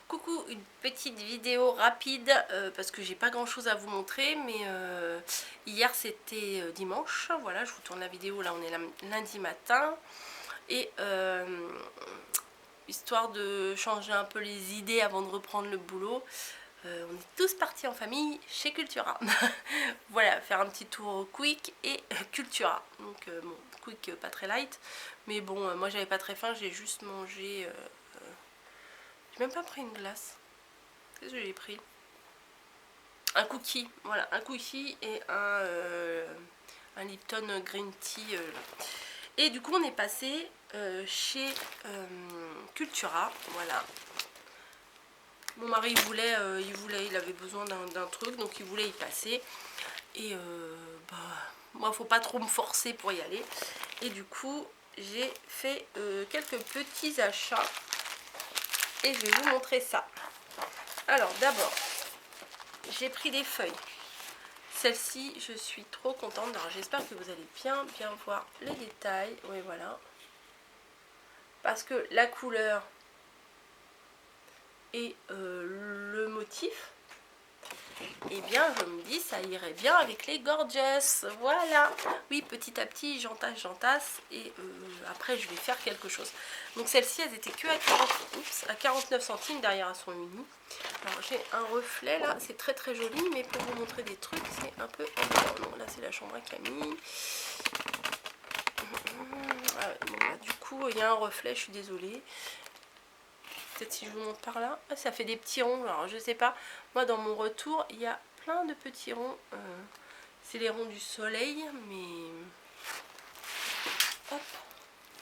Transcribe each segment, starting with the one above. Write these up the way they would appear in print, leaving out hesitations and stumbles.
Coucou, une petite vidéo rapide parce que j'ai pas grand chose à vous montrer, mais hier c'était dimanche, voilà, je vous tourne la vidéo, là on est lundi matin, et histoire de changer un peu les idées avant de reprendre le boulot, on est tous partis en famille chez Cultura. Voilà, faire un petit tour au Quick et Cultura. Donc bon, Quick pas très light, mais bon, moi j'avais pas très faim, j'ai juste mangé, j'ai même pas pris une glace. Qu'est-ce que j'ai pris? Un cookie, voilà, un cookie et un Lipton Green Tea. Et du coup, on est passé chez Cultura, voilà. Mon mari il avait besoin d'un truc, donc il voulait y passer. Et bah, moi, faut pas trop me forcer pour y aller. Et du coup, j'ai fait quelques petits achats et je vais vous montrer ça. Alors, d'abord, j'ai pris des feuilles. Celle-ci, je suis trop contente. Alors, j'espère que vous allez bien voir les détails. Oui, voilà. Parce que la couleur et le motif, eh bien, je me dis, ça irait bien avec les Gorgeous. Voilà. Oui, petit à petit, j'entasse. Et après, je vais faire quelque chose. Donc, celles-ci, elles étaient que à 49 centimes. Derrière, elles sont unies. Alors, j'ai un reflet, là. C'est très, très joli. Mais pour vous montrer des trucs, c'est un peu... Non, là, c'est la chambre à Camille. Ah ouais, bon, bah, du coup, il y a un reflet, je suis désolée. Peut-être si je vous montre par là. Ah, ça fait des petits ronds. Alors, je sais pas. Moi, dans mon retour, il y a plein de petits ronds. C'est les ronds du soleil, mais... Hop.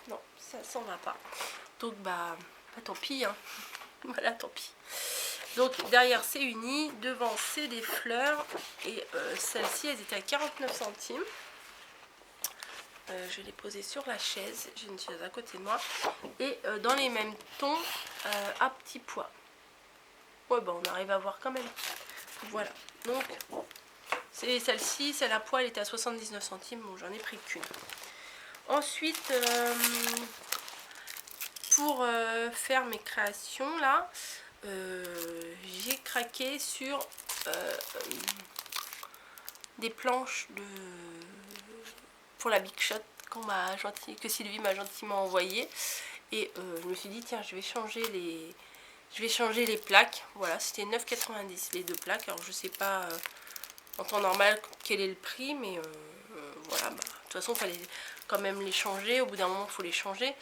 Non, ça s'en va pas. Donc, bah tant pis. Hein. Voilà, tant pis. Donc, derrière, c'est uni. Devant, c'est des fleurs. Et celles-ci, elles étaient à 49 centimes. Je l'ai posée sur la chaise, j'ai une chaise à côté de moi, et dans les mêmes tons à petits pois. Ouais, bah on arrive à voir quand même. Voilà, donc c'est celle-ci, celle à pois, elle était à 79 centimes, bon j'en ai pris qu'une. Ensuite, pour faire mes créations là, j'ai craqué sur des planches pour la Big Shot que Sylvie m'a gentiment envoyé. Et je me suis dit, tiens, je vais changer les plaques. Voilà, c'était 9,90 les deux plaques. Alors, je sais pas en temps normal quel est le prix, mais voilà. Bah, de toute façon, il fallait quand même les changer. Au bout d'un moment, il faut les changer.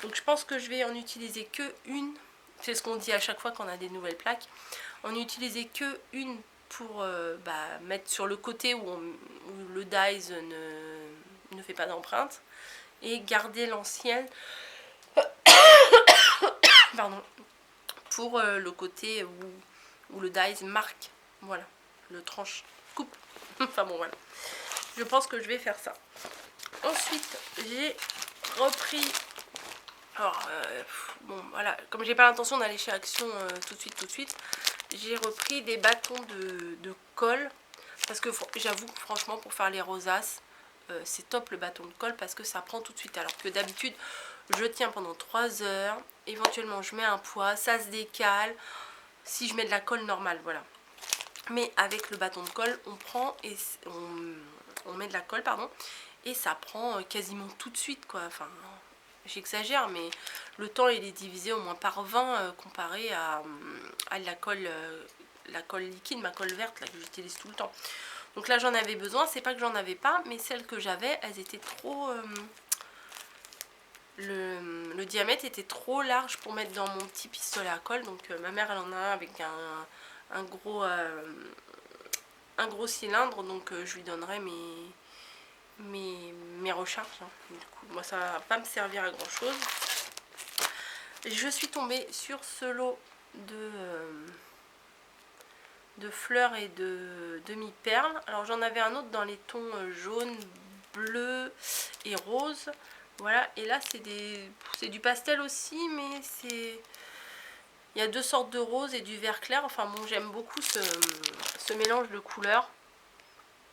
Donc, je pense que je vais en utiliser que une. C'est ce qu'on dit à chaque fois qu'on a des nouvelles plaques. En utiliser que une pour mettre sur le côté où le dies ne fait pas d'empreinte. Et garder l'ancienne. Pardon, pour le côté où le dies marque, voilà, le tranche, coupe, enfin bon voilà, je pense que je vais faire ça. Ensuite, j'ai repris, alors bon voilà, comme j'ai pas l'intention d'aller chez Action tout de suite, j'ai repris des bâtons de colle, parce que j'avoue que franchement pour faire les rosaces, c'est top le bâton de colle parce que ça prend tout de suite, alors que d'habitude je tiens pendant 3 heures, éventuellement je mets un poids, ça se décale si je mets de la colle normale, voilà. Mais avec le bâton de colle, on prend et on met de la colle, pardon, et ça prend quasiment tout de suite, quoi. Enfin, j'exagère, mais le temps il est divisé au moins par 20 comparé à la colle liquide, ma colle verte là, que j'utilise tout le temps. Donc là j'en avais besoin, c'est pas que j'en avais pas, mais celles que j'avais, elles étaient trop... le diamètre était trop large pour mettre dans mon petit pistolet à colle. Donc ma mère elle en a un avec un gros cylindre, donc je lui donnerai mes recharges. Hein. Du coup, moi ça va pas me servir à grand chose. Je suis tombée sur ce lot de fleurs et de demi-perles. Alors j'en avais un autre dans les tons jaune, bleu et rose. Voilà, et là c'est du pastel aussi, mais c'est... Il y a deux sortes de rose et du vert clair. Enfin bon, j'aime beaucoup ce mélange de couleurs.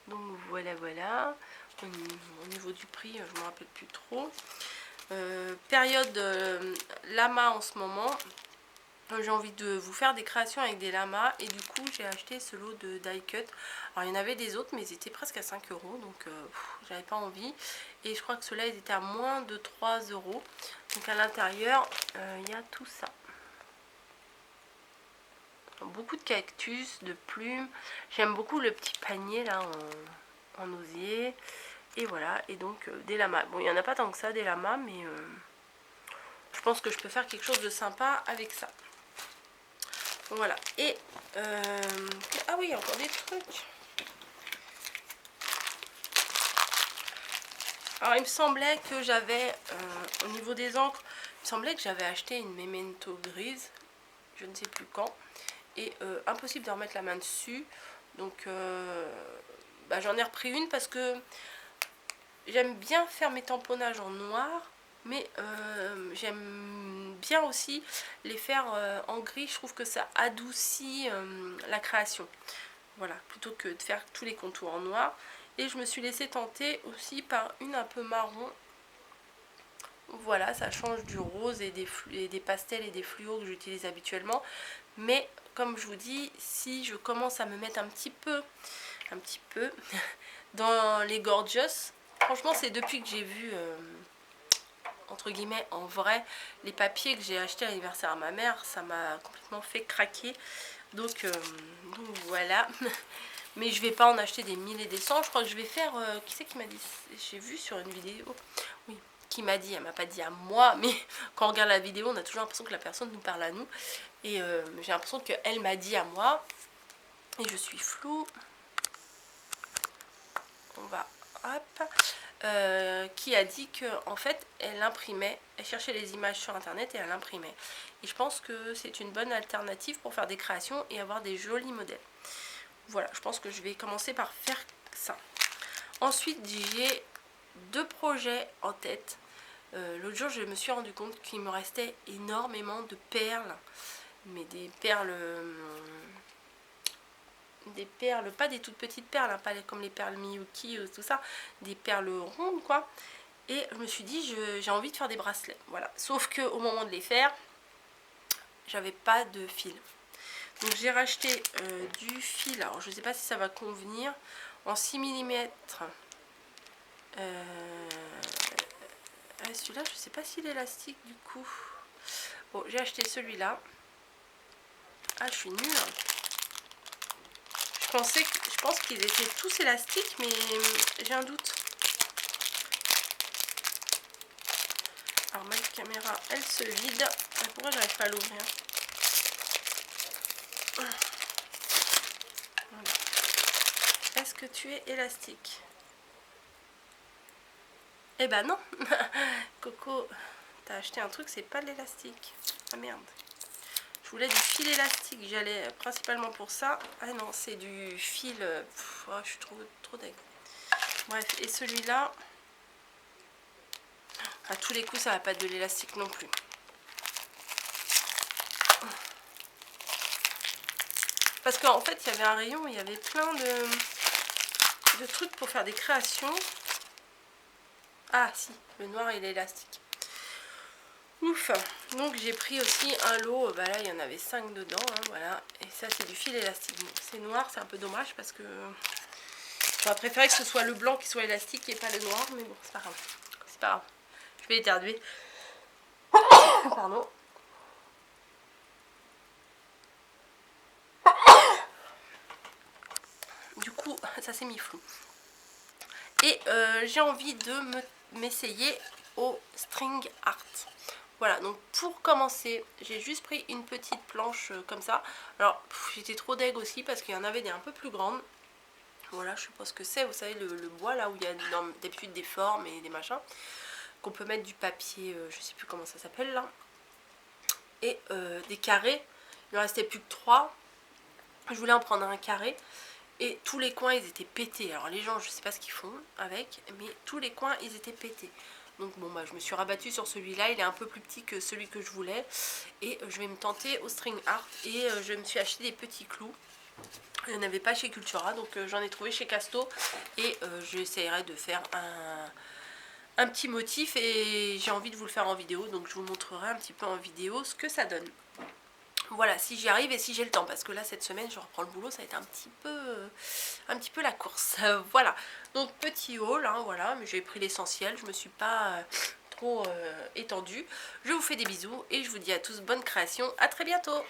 Donc voilà, voilà. Au niveau du prix, je ne me rappelle plus trop. Période lama en ce moment. j'ai envie de vous faire des créations avec des lamas et du coup j'ai acheté ce lot de die cut. Alors il y en avait des autres mais ils étaient presque à 5 € donc j'avais pas envie. Et je crois que ceux-là ils étaient à moins de 3 €. Donc à l'intérieur il y a tout ça. Beaucoup de cactus, de plumes. J'aime beaucoup le petit panier là en osier. Et voilà, et donc des lamas. Bon il n'y en a pas tant que ça des lamas mais je pense que je peux faire quelque chose de sympa avec ça. Voilà, et ah oui, il y a encore des trucs. Alors il me semblait que j'avais, au niveau des encres, il me semblait que j'avais acheté une Memento grise, je ne sais plus quand, et impossible de remettre la main dessus. Donc bah, j'en ai repris une parce que j'aime bien faire mes tamponnages en noir. Mais j'aime bien aussi les faire en gris, je trouve que ça adoucit la création. Voilà, plutôt que de faire tous les contours en noir. Et je me suis laissée tenter aussi par une un peu marron. Voilà, ça change du rose et des pastels et des fluos que j'utilise habituellement. Mais comme je vous dis, si je commence à me mettre un petit peu dans les gorgeous, franchement c'est depuis que j'ai vu... entre guillemets en vrai les papiers que j'ai acheté à l'anniversaire à ma mère, ça m'a complètement fait craquer. Donc voilà. Mais je vais pas en acheter des 1000 et des 100. Je crois que je vais faire qui c'est qui m'a dit, j'ai vu sur une vidéo, oui, qui m'a dit, elle m'a pas dit à moi, mais quand on regarde la vidéo on a toujours l'impression que la personne nous parle à nous. Et j'ai l'impression qu'elle m'a dit à moi. Et je suis floue. On va hop. Qui a dit que en fait elle imprimait, elle cherchait les images sur internet et elle imprimait. Et je pense que c'est une bonne alternative pour faire des créations et avoir des jolis modèles. Voilà, je pense que je vais commencer par faire ça. Ensuite j'ai deux projets en tête. L'autre jour je me suis rendu compte qu'il me restait énormément de perles, mais des perles pas des toutes petites perles, hein, pas comme les perles Miyuki ou tout ça, des perles rondes quoi. Et je me suis dit j'ai envie de faire des bracelets, voilà. Sauf que au moment de les faire, j'avais pas de fil. Donc j'ai racheté du fil, alors je sais pas si ça va convenir, en 6 mm. Celui-là je sais pas s'il est élastique du coup. Bon, j'ai acheté celui-là. Ah, je suis nulle. Je pense qu'ils étaient tous élastiques, mais j'ai un doute. Alors ma caméra, elle se vide. Pourquoi j'arrive pas à l'ouvrir? Voilà. Est-ce que tu es élastique? Eh ben non. Coco, t'as acheté un truc, c'est pas de l'élastique. Ah merde. Je voulais du fil élastique, j'allais principalement pour ça. Ah non, c'est du fil... oh, je suis trop deg. Bref, et celui-là... à tous les coups, ça va pas être de l'élastique non plus. Parce qu'en fait, il y avait un rayon, il y avait plein de trucs pour faire des créations. Ah si, le noir il est élastique. Ouf. Donc j'ai pris aussi un lot, bah là il y en avait 5 dedans, hein, voilà. Et ça c'est du fil élastique. Bon, c'est noir, c'est un peu dommage parce que j'aurais préféré que ce soit le blanc qui soit élastique et pas le noir, mais bon, c'est pas grave. C'est pas grave. Je vais éternuer. Pardon. Du coup, ça s'est mis flou. Et j'ai envie de m'essayer au string art. Voilà, donc pour commencer, j'ai juste pris une petite planche comme ça. Alors, j'étais trop deg aussi parce qu'il y en avait des un peu plus grandes. Voilà, je sais pas ce que c'est, vous savez, le bois là où il y a d'habitude des formes et des machins. Qu'on peut mettre du papier, je sais plus comment ça s'appelle là. Et des carrés, il ne restait plus que 3. Je voulais en prendre un carré. Et tous les coins ils étaient pétés. Alors les gens je sais pas ce qu'ils font avec, mais tous les coins ils étaient pétés. Donc bon bah je me suis rabattue sur celui-là, il est un peu plus petit que celui que je voulais. Et je vais me tenter au string art et je me suis acheté des petits clous. Il n'y en avait pas chez Cultura, donc j'en ai trouvé chez Casto. Et j'essaierai de faire un petit motif et j'ai envie de vous le faire en vidéo. Donc je vous montrerai un petit peu en vidéo ce que ça donne. Voilà, si j'y arrive et si j'ai le temps, parce que là cette semaine je reprends le boulot, ça va être un petit peu la course. Voilà, donc petit haul, hein, voilà, mais j'ai pris l'essentiel, je me suis pas trop étendue. Je vous fais des bisous et je vous dis à tous bonne création, à très bientôt.